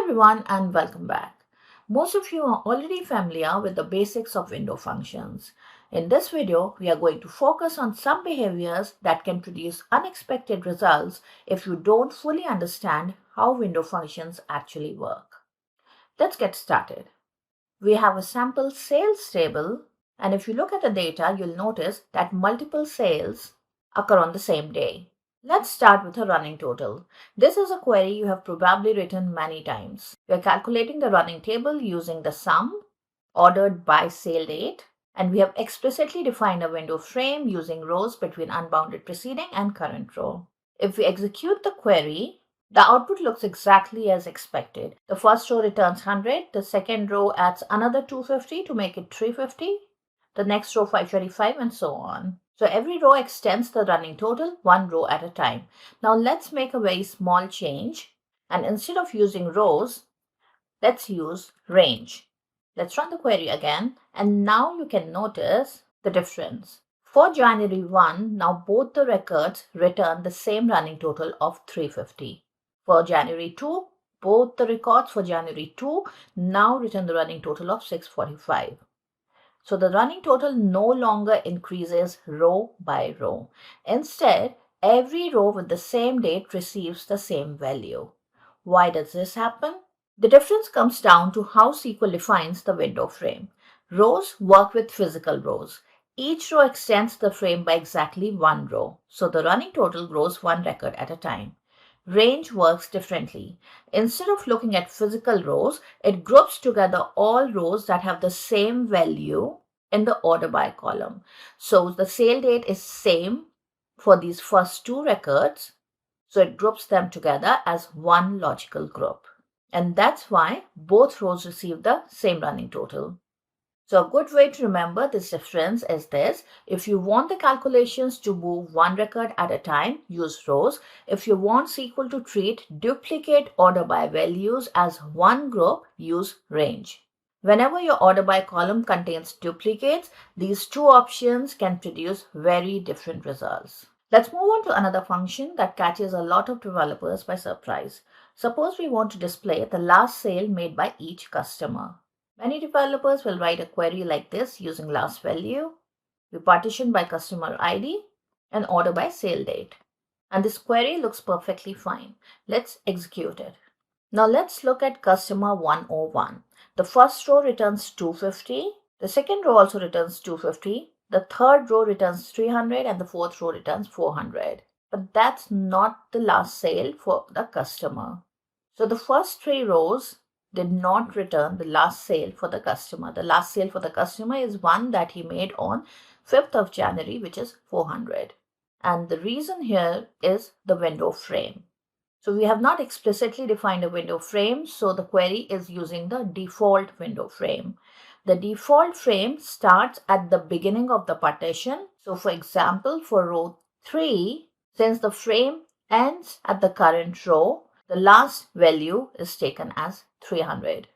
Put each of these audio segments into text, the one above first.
everyone and welcome back. Most of you are already familiar with the basics of window functions. In this video, we are going to focus on some behaviors that can produce unexpected results if you don't fully understand how window functions actually work. Let's get started. We have a sample sales table, and if you look at the data, you'll notice that multiple sales occur on the same day. Let's start with a running total. This is a query you have probably written many times. We are calculating the running table using the sum ordered by sale date, and we have explicitly defined a window frame using rows between unbounded preceding and current row. If we execute the query, the output looks exactly as expected. The first row returns 100, the second row adds another 250 to make it 350, the next row 525, and so on. So every row extends the running total one row at a time. Now let's make a very small change, and instead of using rows, let's use range. Let's run the query again, and now you can notice the difference. For January 1, now both the records return the same running total of 350. For January 2, both the records for January 2 now return the running total of 645. So the running total no longer increases row by row. Instead, every row with the same date receives the same value. Why does this happen? The difference comes down to how SQL defines the window frame. Rows work with physical rows. Each row extends the frame by exactly one row, so the running total grows one record at a time. Range works differently. Instead of looking at physical rows, it groups together all rows that have the same value in the order by column. So the sale date is same for these first two records, so it groups them together as one logical group. And that's why both rows receive the same running total. So a good way to remember this difference is this. If you want the calculations to move one record at a time, use rows. If you want SQL to treat duplicate order by values as one group, use range. Whenever your order by column contains duplicates, these two options can produce very different results. Let's move on to another function that catches a lot of developers by surprise. Suppose we want to display the last sale made by each customer. Many developers will write a query like this using last value. We partition by customer ID and order by sale date. And this query looks perfectly fine. Let's execute it. Now let's look at customer 101. The first row returns 250. The second row also returns 250. The third row returns 300 and the fourth row returns 400. But that's not the last sale for the customer. So the first three rows did not return the last sale for the customer. The last sale for the customer is one that he made on 5th of January, which is 400. And the reason here is the window frame. So we have not explicitly defined a window frame, so the query is using the default window frame. The default frame starts at the beginning of the partition. So for example, for row 3, since the frame ends at the current row, the last value is taken as 300.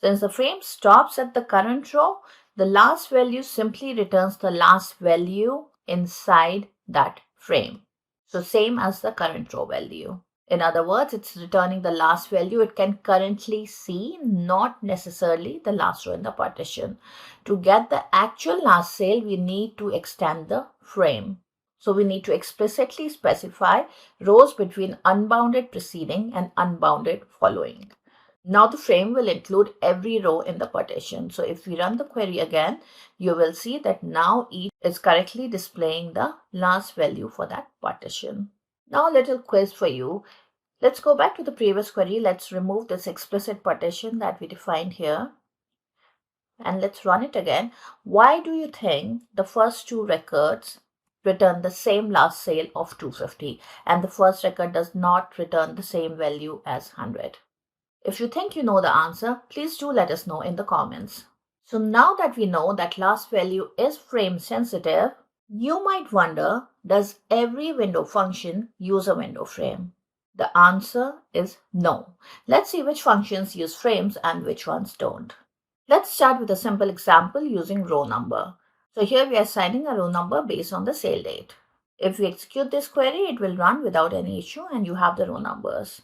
Since the frame stops at the current row, the last value simply returns the last value inside that frame. So same as the current row value. In other words, it's returning the last value it can currently see, not necessarily the last row in the partition. To get the actual last sale, we need to extend the frame. So we need to explicitly specify rows between unbounded preceding and unbounded following. Now the frame will include every row in the partition. So if we run the query again, you will see that now each is correctly displaying the last value for that partition. Now a little quiz for you. Let's go back to the previous query. Let's remove this explicit partition that we defined here. And let's run it again. Why do you think the first two records return the same last sale of 250 and the first record does not return the same value as 100? If you think you know the answer, please do let us know in the comments. So now that we know that last value is frame sensitive, you might wonder, does every window function use a window frame? The answer is no. Let's see which functions use frames and which ones don't. Let's start with a simple example using row number. So here we are assigning a row number based on the sale date. If we execute this query, it will run without any issue and you have the row numbers.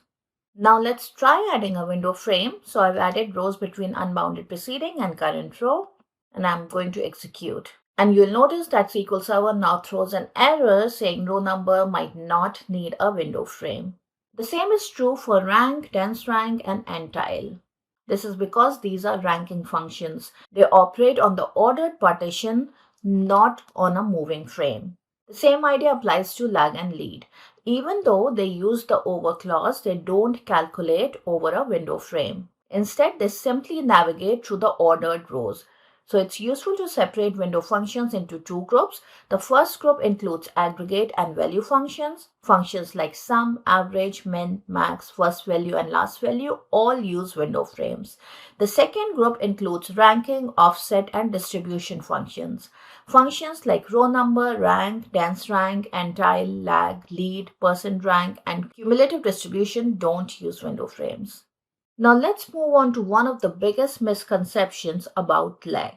Now let's try adding a window frame. So I've added rows between unbounded preceding and current row, and I'm going to execute. And you'll notice that SQL Server now throws an error saying row number might not need a window frame. The same is true for rank, dense rank, and entile. This is because these are ranking functions. They operate on the ordered partition, not on a moving frame. The same idea applies to lag and lead. Even though they use the over clause, they don't calculate over a window frame. Instead, they simply navigate through the ordered rows. So it's useful to separate window functions into two groups. The first group includes aggregate and value functions. Functions like sum, average, min, max, first value, and last value all use window frames. The second group includes ranking, offset, and distribution functions. Functions like row number, rank, dense rank, entile, lag, lead, percent rank, and cumulative distribution don't use window frames. Now let's move on to one of the biggest misconceptions about lag.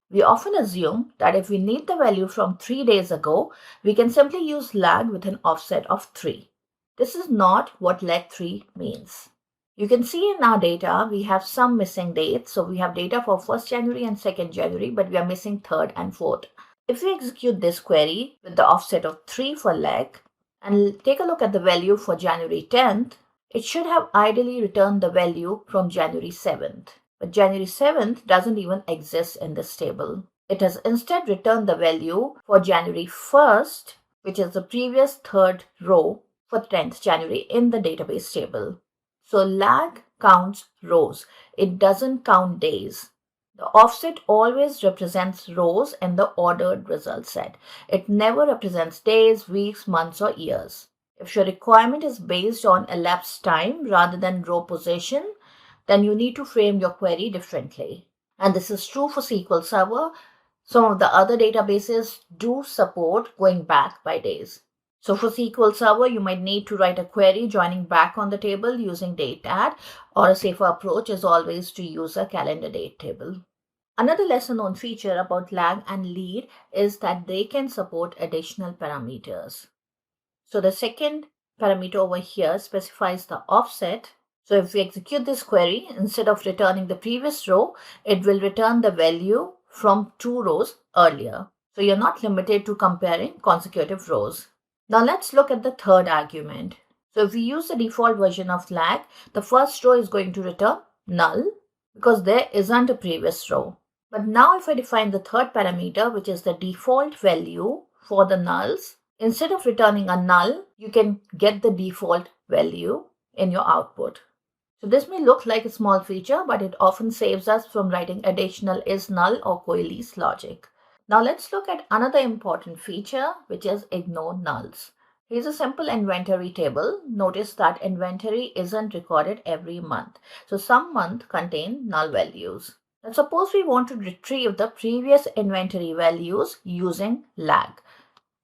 We often assume that if we need the value from 3 days ago, we can simply use lag with an offset of 3. This is not what lag 3 means. You can see in our data, we have some missing dates. So we have data for 1st January and 2nd January, but we are missing 3rd and 4th. If we execute this query with the offset of 3 for lag and take a look at the value for January 10th, it should have ideally returned the value from January 7th. But January 7th doesn't even exist in this table. It has instead returned the value for January 1st, which is the previous third row for 10th January in the database table. So lag counts rows. It doesn't count days. The offset always represents rows in the ordered result set. It never represents days, weeks, months, or years. If your requirement is based on elapsed time rather than row position, then you need to frame your query differently. And this is true for SQL Server. Some of the other databases do support going back by days. So for SQL Server, you might need to write a query joining back on the table using date add, or a safer approach is always to use a calendar date table. Another lesser known feature about lag and lead is that they can support additional parameters. So the second parameter over here specifies the offset. So if we execute this query, instead of returning the previous row, it will return the value from 2 rows earlier. So you're not limited to comparing consecutive rows. Now let's look at the third argument. So if we use the default version of lag, the first row is going to return null because there isn't a previous row. But now if I define the third parameter, which is the default value for the nulls, instead of returning a null, you can get the default value in your output. So this may look like a small feature, but it often saves us from writing additional is null or coalesce logic. Now let's look at another important feature, which is ignore nulls. Here's a simple inventory table. Notice that inventory isn't recorded every month. So some months contain null values. Now suppose we want to retrieve the previous inventory values using lag.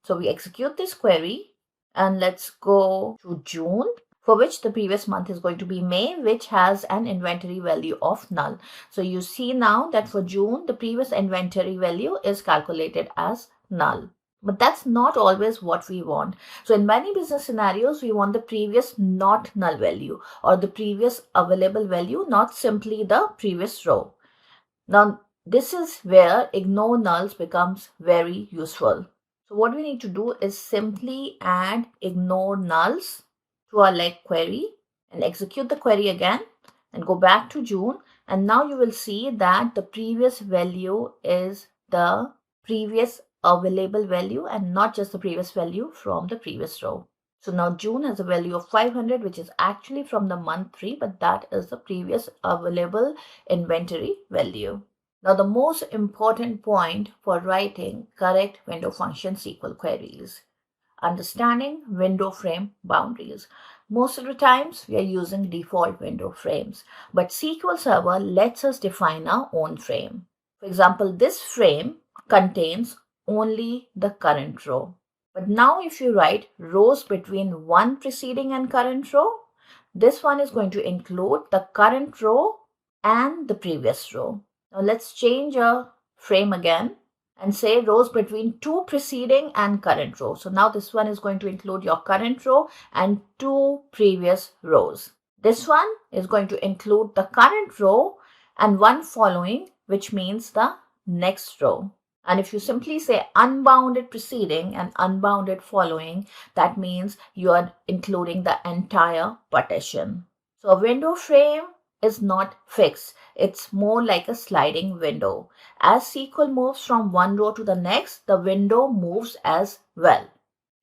So we execute this query and let's go to June, for which the previous month is going to be May, which has an inventory value of null. So you see now that for June, the previous inventory value is calculated as null. But that's not always what we want. So in many business scenarios, we want the previous not null value or the previous available value, not simply the previous row. Now, this is where ignore nulls becomes very useful. So what we need to do is simply add ignore nulls to our leg query and execute the query again and go back to June. And now you will see that the previous value is the previous available value and not just the previous value from the previous row. So now June has a value of 500, which is actually from the month 3, but that is the previous available inventory value. Now, the most important point for writing correct window function SQL queries, understanding window frame boundaries. Most of the times, we are using default window frames, but SQL Server lets us define our own frame. For example, this frame contains only the current row. But now if you write rows between one preceding and current row, this one is going to include the current row and the previous row. Now let's change our frame again and say rows between 2 preceding and current row. So now this one is going to include your current row and 2 previous rows. This one is going to include the current row and one following, which means the next row. And if you simply say unbounded preceding and unbounded following, that means you are including the entire partition. So a window frame is not fixed. It's more like a sliding window. As SQL moves from one row to the next, the window moves as well.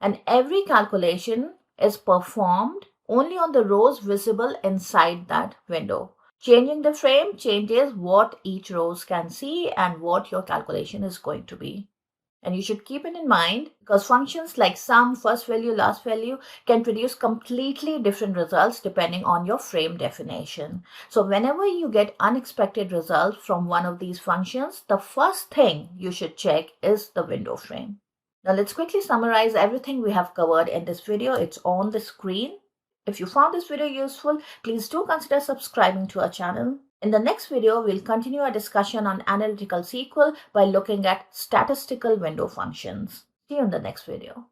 And every calculation is performed only on the rows visible inside that window. Changing the frame changes what each rows can see and what your calculation is going to be. And you should keep it in mind because functions like sum, first value, last value can produce completely different results depending on your frame definition. So whenever you get unexpected results from one of these functions, the first thing you should check is the window frame. Now let's quickly summarize everything we have covered in this video. It's on the screen. If you found this video useful, please do consider subscribing to our channel. In the next video, we'll continue our discussion on analytical SQL by looking at statistical window functions. See you in the next video.